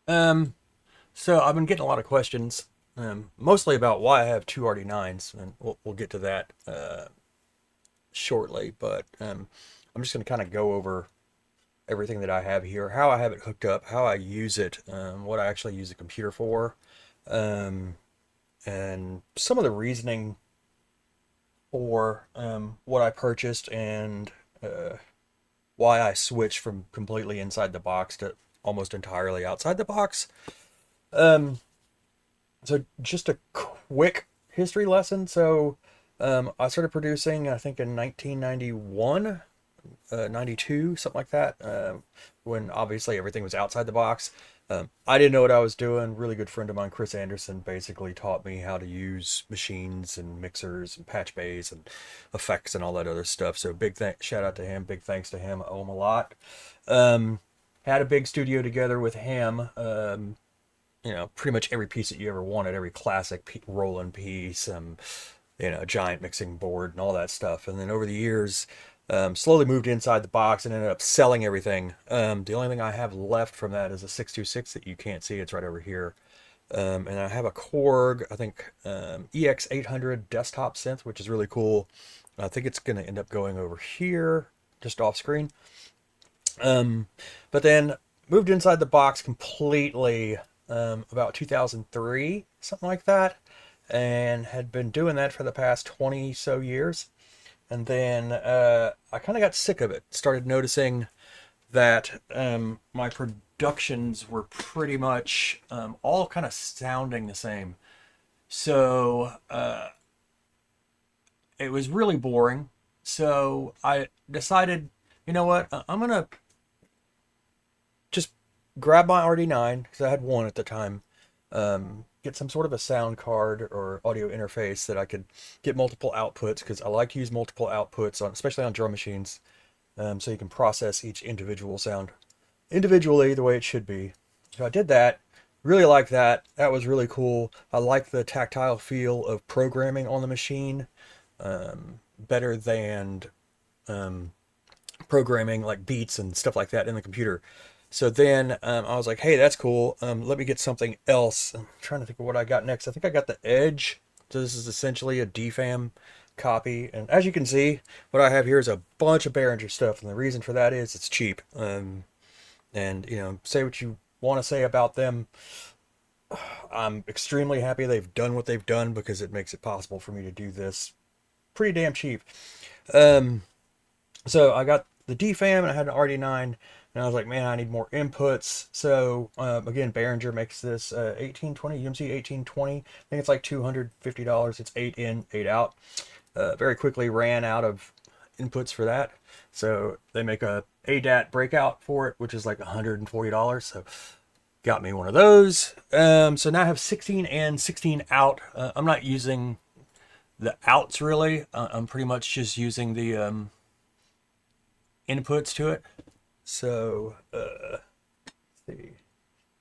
Um, so I've been getting a lot of questions, mostly about why I have two RD9s, and we'll get to that shortly. But I'm just going to kind of go over everything that I have here, how I have it hooked up, how I use it, what I actually use the computer for, um, and some of the reasoning for what I purchased and why I switched from completely inside the box to almost entirely outside the box. Um, So just a quick history lesson. So I started producing, I think, in 1991, 92, something like that, when obviously everything was outside the box. I didn't know what I was doing. Really good friend of mine, Chris Anderson, basically taught me how to use machines and mixers and patch bays and effects and all that other stuff. So shout out to him. Big thanks to him. I owe him a lot. Um, had a big studio together with him. Pretty much every piece that you ever wanted, every classic Roland piece, giant mixing board and all that stuff. And then over the years, slowly moved inside the box and ended up selling everything. The only thing I have left from that is a 626 that you can't see. It's right over here. And I have a Korg, I think, EX800 desktop synth, which is really cool. I think it's going to end up going over here, just off screen. Um, but then moved inside the box completely about 2003, something like that, and had been doing that for the past 20 so years. And then I kind of got sick of it. Started noticing that my productions were pretty much all kind of sounding the same. So it was really boring. So I decided, you know what, I'm going to just grab my RD9 because I had one at the time. Get some sort of a sound card or audio interface that I could get multiple outputs because I like to use multiple outputs on, especially on drum machines, so you can process each individual sound individually the way it should be. So I did that. Really like that. That was really cool. I like the tactile feel of programming on the machine better than um, programming like beats and stuff like that in the computer. So then I was like, hey, that's cool. Let me get something else. I'm trying to think of what I got next. I think I got the Edge. So this is essentially a DFAM copy. And as you can see, what I have here is a bunch of Behringer stuff. And the reason for that is it's cheap. And, say what you want to say about them. I'm extremely happy they've done what they've done because it makes it possible for me to do this pretty damn cheap. Um, so I got the DFAM and I had an RD9 and I was like, man, I need more inputs. So again, Behringer makes this 1820 UMC 1820. I think it's like $250. It's 8 in, 8 out. Very quickly ran out of inputs for that. So they make a ADAT breakout for it, which is like $140. So got me one of those. So now I have 16 in, 16 out. I'm not using the outs really. I'm pretty much just using the inputs to it. So, let's see.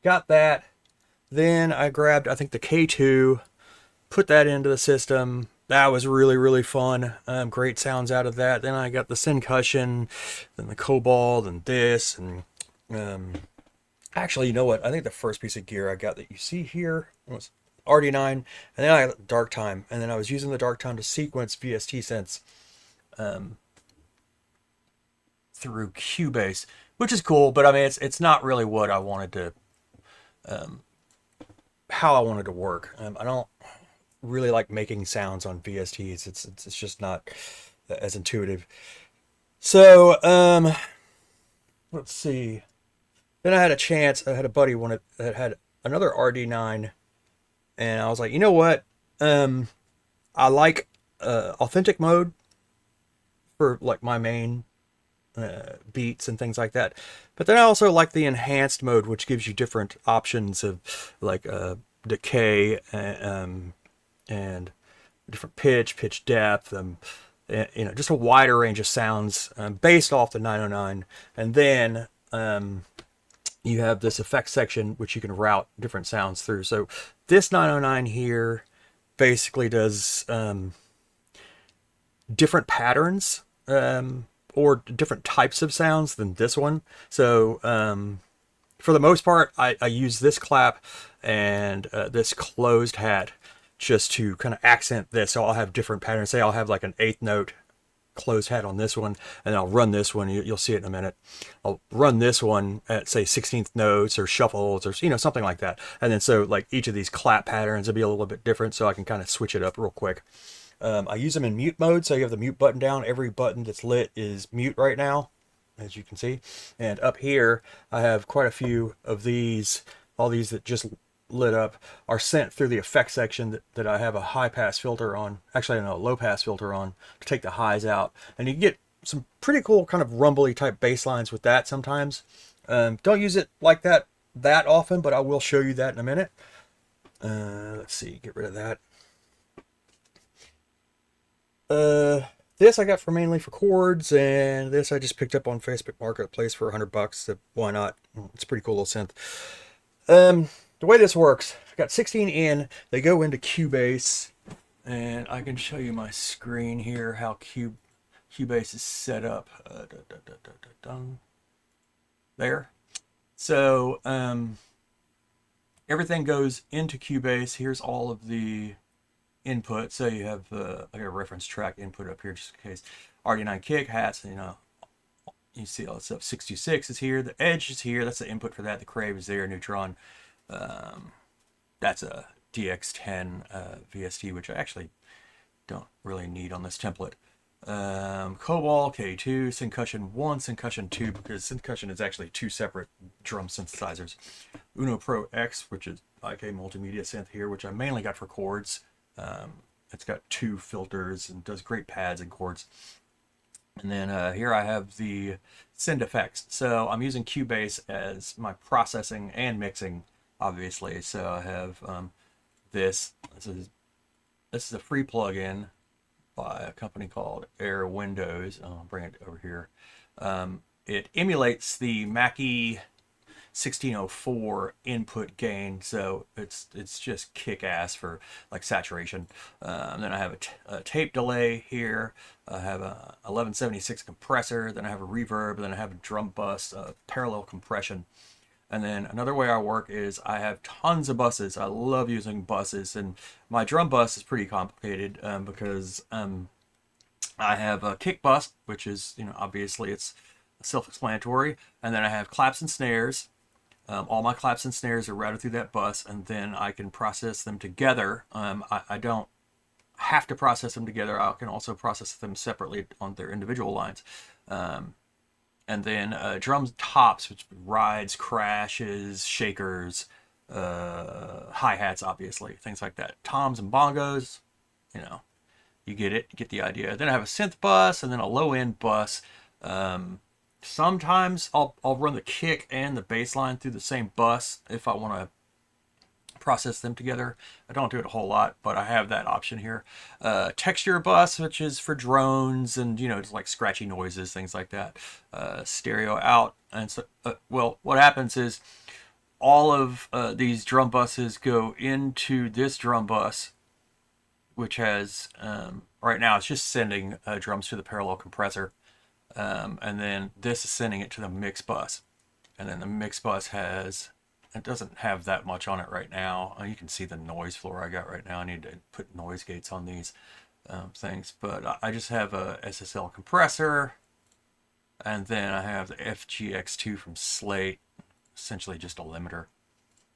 Got that. Then I grabbed, I think, the K2, put that into the system. That was really, really fun. Great sounds out of that. Then I got the Syncussion, then the Cobalt, and this. And actually, you know what? I think the first piece of gear I got that you see here was RD9. And then I got Dark Time. And then I was using the Dark Time to sequence VST synths through Cubase, which is cool. But I mean, it's not really what I wanted to, how I wanted to work. I don't really like making sounds on VSTs. It's just not as intuitive. So let's see. Then I had a chance. I had a buddy that had another RD9, and I was like, you know what? I like authentic mode for like my main beats and things like that. But then I also like the enhanced mode, which gives you different options of like decay and different pitch depth, just a wider range of sounds based off the 909. And then you have this effects section, which you can route different sounds through. So this 909 here basically does different patterns or different types of sounds than this one. So For the most part, I use this clap and this closed hat just to kind of accent this. So I'll have different patterns. Say I'll have like an eighth note closed hat on this one, and I'll run this one. You'll see it in a minute. I'll run this one at say 16th notes or shuffles or something like that. And then so like each of these clap patterns will be a little bit different, so I can kind of switch it up real quick. I use them in mute mode, so you have the mute button down. Every button that's lit is mute right now, as you can see. And up here, I have quite a few of these. All these that just lit up are sent through the effect section that I have a high pass filter on. Actually, no, a low pass filter on to take the highs out. And you get some pretty cool kind of rumbly type bass lines with that sometimes. Don't use it like that often, but I will show you that in a minute. Let's see, get rid of that. This I got mainly for chords, and this I just picked up on Facebook Marketplace for $100. So why not? It's a pretty cool little synth. The way this works, I got 16 in. They go into Cubase, and I can show you my screen here how Cubase is set up. There. So everything goes into Cubase. Here's all of the input. So you have like a reference track input up here just in case. RD9 kick, hats, you see all that stuff. 626 is here. The edge is here. That's the input for that. The crave is there. Neutron. That's a DX10 VST, which I actually don't really need on this template. Cobalt, K2, Syncussion 1, Syncussion 2, because Syncussion is actually two separate drum synthesizers. Uno Pro X, which is like a multimedia synth here, which I mainly got for chords. It's got two filters and does great pads and chords. And then here I have the Send effects. So I'm using Cubase as my processing and mixing, obviously. So I have this is a free plugin by a company called Air Windows. I'll bring it over here. It emulates the Mackie 1604 input gain, so it's just kick-ass for like saturation. Then I have a tape delay here. I have a 1176 compressor. Then I have a reverb. Then I have a drum bus, parallel compression. And then another way I work is I have tons of buses. I love using buses, and my drum bus is pretty complicated because I have a kick bus, which is, obviously it's self-explanatory, and then I have claps and snares. All my claps and snares are routed through that bus, and then I can process them together. I don't have to process them together. I can also process them separately on their individual lines. And then drums tops, which rides, crashes, shakers, hi-hats, obviously, things like that. Toms and bongos, you get it, you get the idea. Then I have a synth bus and then a low-end bus. Sometimes I'll run the kick and the bass line through the same bus if I want to process them together. I don't do it a whole lot, but I have that option here. Texture bus, which is for drones and just like scratchy noises, things like that. Stereo out, and so well, what happens is all of these drum buses go into this drum bus, which has right now it's just sending drums to the parallel compressor. And then this is sending it to the mix bus, and then the mix bus it doesn't have that much on it right now. You can see the noise floor I got right now. I need to put noise gates on these things, but I just have a SSL compressor, and then I have the FGX2 from Slate, essentially just a limiter,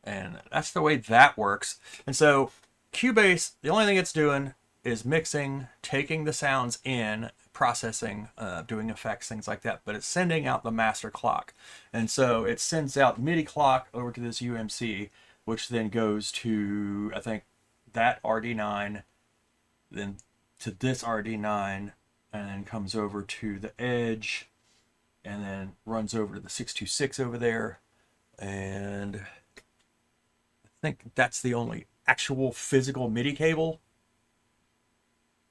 and that's the way that works. And so Cubase, the only thing it's doing is mixing, taking the sounds in, processing, doing effects, things like that, but it's sending out the master clock. And so it sends out MIDI clock over to this UMC, which then goes to, I think, that RD9, then to this RD9, and then comes over to the edge, and then runs over to the 626 over there. And I think that's the only actual physical MIDI cable.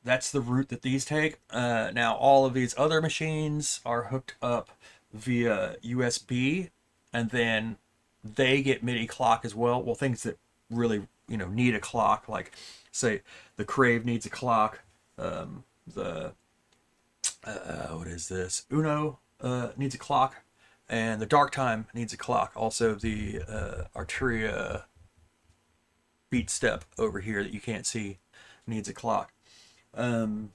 That's the route that these take. Now, all of these other machines are hooked up via USB, and then they get MIDI clock as well. Well, things that really, need a clock, like, say, the Crave needs a clock. What is this? Uno needs a clock. and the dark time needs a clock. Also, the Arturia beat step over here that you can't see needs a clock. And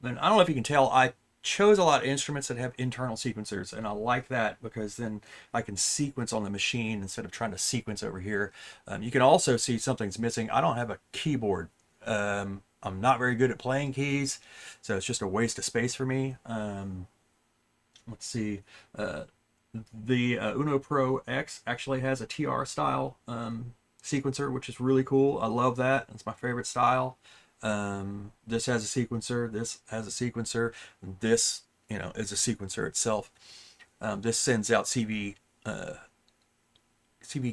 I don't know if you can tell, I chose a lot of instruments that have internal sequencers, and I like that because then I can sequence on the machine instead of trying to sequence over here. You can also see something's missing. I don't have a keyboard. I'm not very good at playing keys, so it's just a waste of space for me. Let's see. The Uno Pro X actually has a TR style sequencer, which is really cool. I love that. It's my favorite style. This has a sequencer. This has a sequencer. This, is a sequencer itself. This sends out CV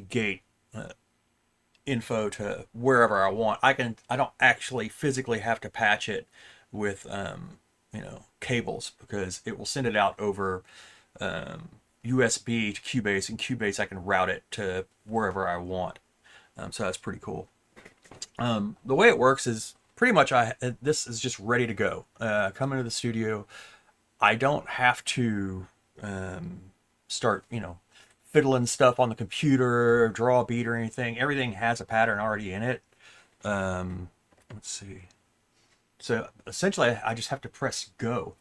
gate info to wherever I want. I don't actually physically have to patch it with cables, because it will send it out over USB to Cubase, and Cubase I can route it to wherever I want. So that's pretty cool. The way it works is pretty much this is just ready to go. Come into the studio. I don't have to start, fiddling stuff on the computer, or draw a beat or anything. Everything has a pattern already in it. Let's see. So essentially, I just have to press go.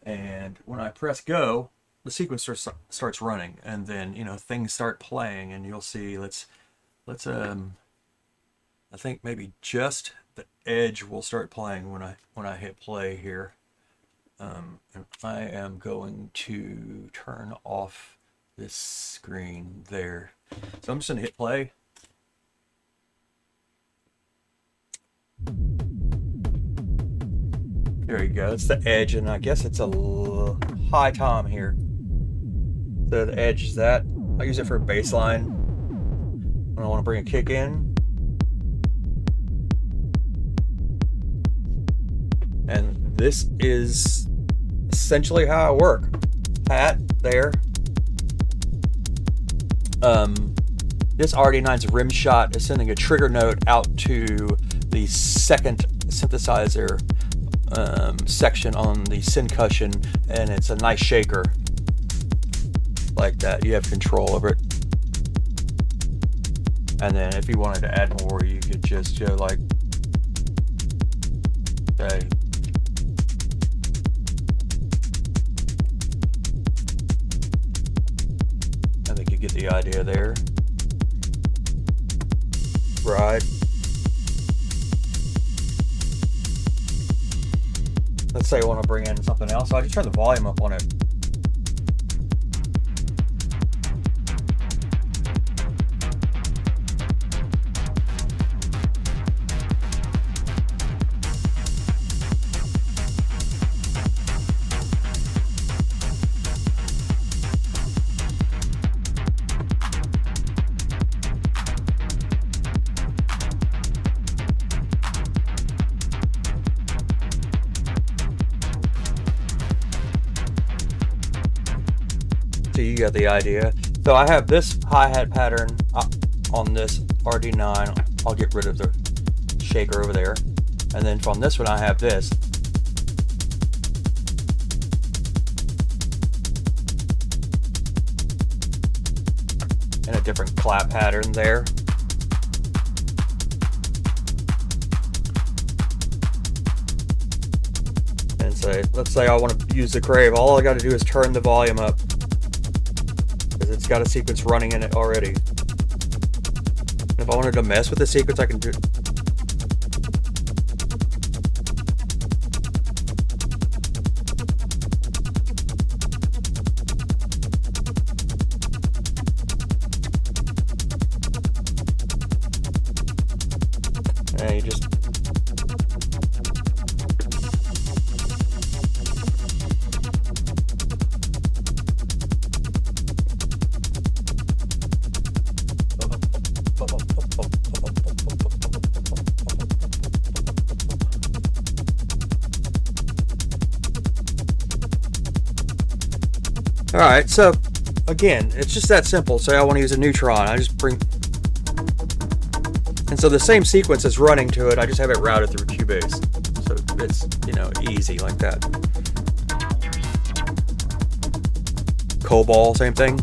And when I press go, the sequencer starts running, and then, things start playing, and you'll see, let's I think maybe just the edge will start playing when I hit play here. And I am going to turn off this screen there. So I'm just going to hit play. There you go. It's the edge, and I guess it's a high tom here. So the edge is that. I use it for bass line when I want to bring a kick in. And this is essentially how I work. Pat there. This RD9's rim shot is sending a trigger note out to the second synthesizer section on the syncussion, and it's a nice shaker like that. You have control over it. And then if you wanted to add more, you could just go like, say, I think you get the idea there. Right. Let's say I want to bring in something else. So I just turn the volume up on it. So you got the idea. So I have this hi-hat pattern on this RD9. I'll get rid of the shaker over there. And then from this one I have this. And a different clap pattern there. And say, let's say I want to use the crave. All I got to do is turn the volume up, because it's got a sequence running in it already. And if I wanted to mess with the sequence, I can do. And you just. Alright, so again, it's just that simple. Say I want to use a neutron, I just bring, and so the same sequence is running to it, I just have it routed through Cubase. So it's, easy like that. COBOL, same thing.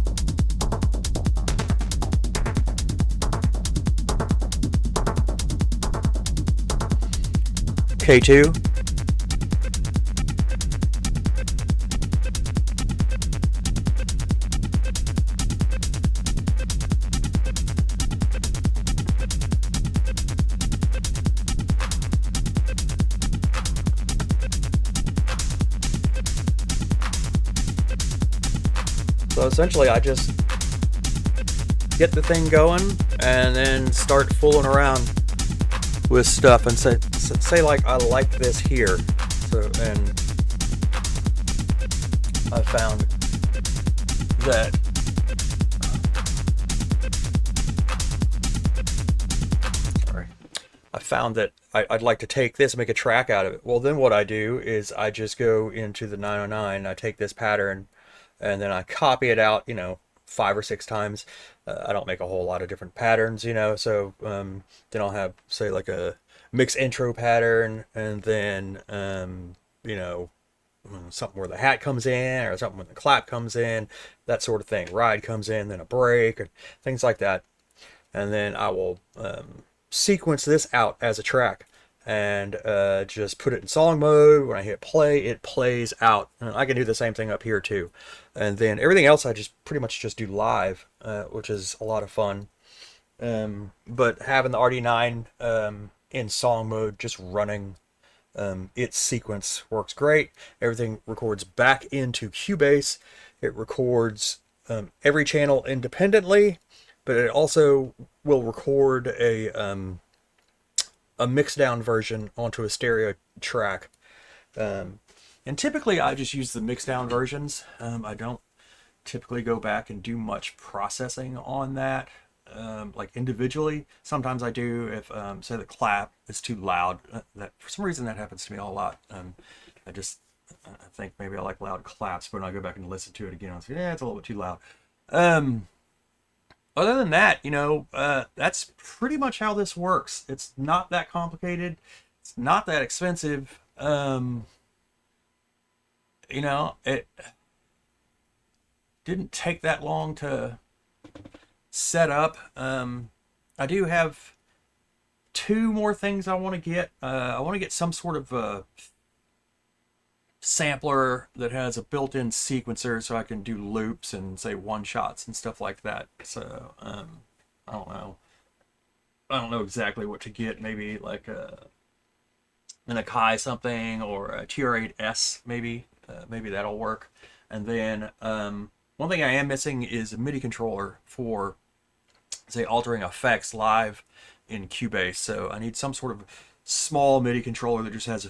K2. So essentially I just get the thing going and then start fooling around with stuff and say like I like this here. So, and I found that I'd like to take this and make a track out of it. Well, then what I do is I just go into the 909, I take this pattern, and then I copy it out, 5 or 6 times. I don't make a whole lot of different patterns, so then I'll have, say, like a mix intro pattern, and then, something where the hat comes in, or something when the clap comes in, that sort of thing. Ride comes in, then a break, or things like that. And then I will sequence this out as a track and just put it in song mode. When I hit play, it plays out. And I can do the same thing up here too. And then everything else I just pretty much just do live, which is a lot of fun. But having the RD9 in song mode just running its sequence works great. Everything records back into Cubase. It records every channel independently, but it also will record a mixed down version onto a stereo track. And typically I just use the mixed down versions. I don't typically go back and do much processing on that, like individually. Sometimes I do if, say, the clap is too loud. That for some reason that happens to me a lot. I think maybe I like loud claps, but when I go back and listen to it again, I'll say, yeah, it's a little bit too loud. Other than that, that's pretty much how this works. It's not that complicated. It's not that expensive. It didn't take that long to set up. I do have 2 more things I want to get. I want to get some sort of sampler that has a built-in sequencer so I can do loops and, say, one-shots and stuff like that. So I don't know exactly what to get. Maybe like an Akai something, or a TR8S maybe. Maybe that'll work. And then one thing I am missing is a MIDI controller for, say, altering effects live in Cubase. So I need some sort of small MIDI controller that just has,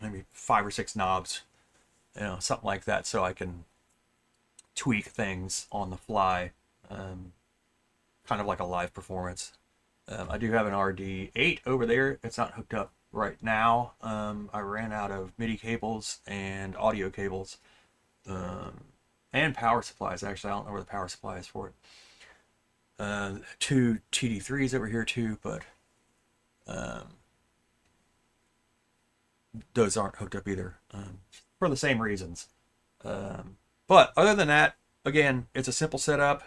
maybe 5 or 6 knobs, something like that, so I can tweak things on the fly, kind of like a live performance. I do have an RD8 over there. It's not hooked up right now. I ran out of MIDI cables and audio cables, and power supplies. Actually, I don't know where the power supply is for it. 2 TD3s over here too, but those aren't hooked up either, for the same reasons. But other than that, again, it's a simple setup.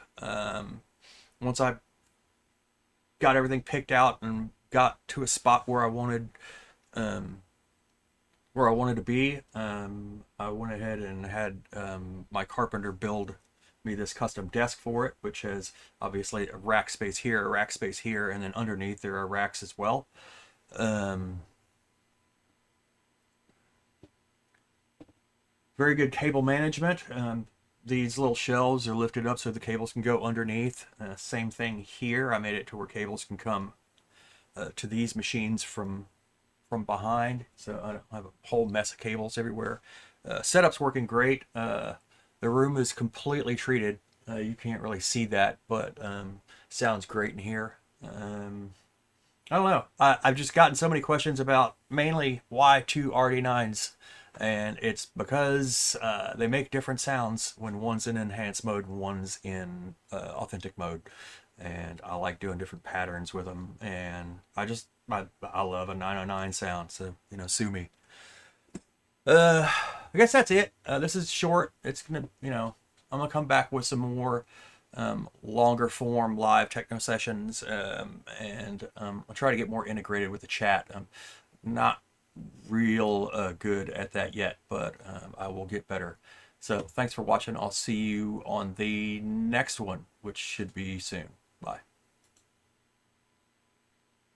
Once I got everything picked out and got to a spot where I wanted to be, I went ahead and had my carpenter build me this custom desk for it, which has obviously a rack space here, a rack space here, and then underneath there are racks as well. Very good cable management. These little shelves are lifted up so the cables can go underneath. Same thing here. I made it to where cables can come to these machines from behind, so I don't have a whole mess of cables everywhere. Setup's working great. The room is completely treated. You can't really see that, but sounds great in here. I don't know. I've just gotten so many questions about mainly why 2 RD9s. And it's because they make different sounds when one's in enhanced mode and one's in authentic mode. And I like doing different patterns with them. And I love a 909 sound, so, sue me. I guess that's it. This is short. It's gonna, I'm gonna come back with some more longer form live techno sessions, and I'll try to get more integrated with the chat. I'm not real good at that yet, but I will get better. So thanks for watching. I'll see you on the next one, which should be soon.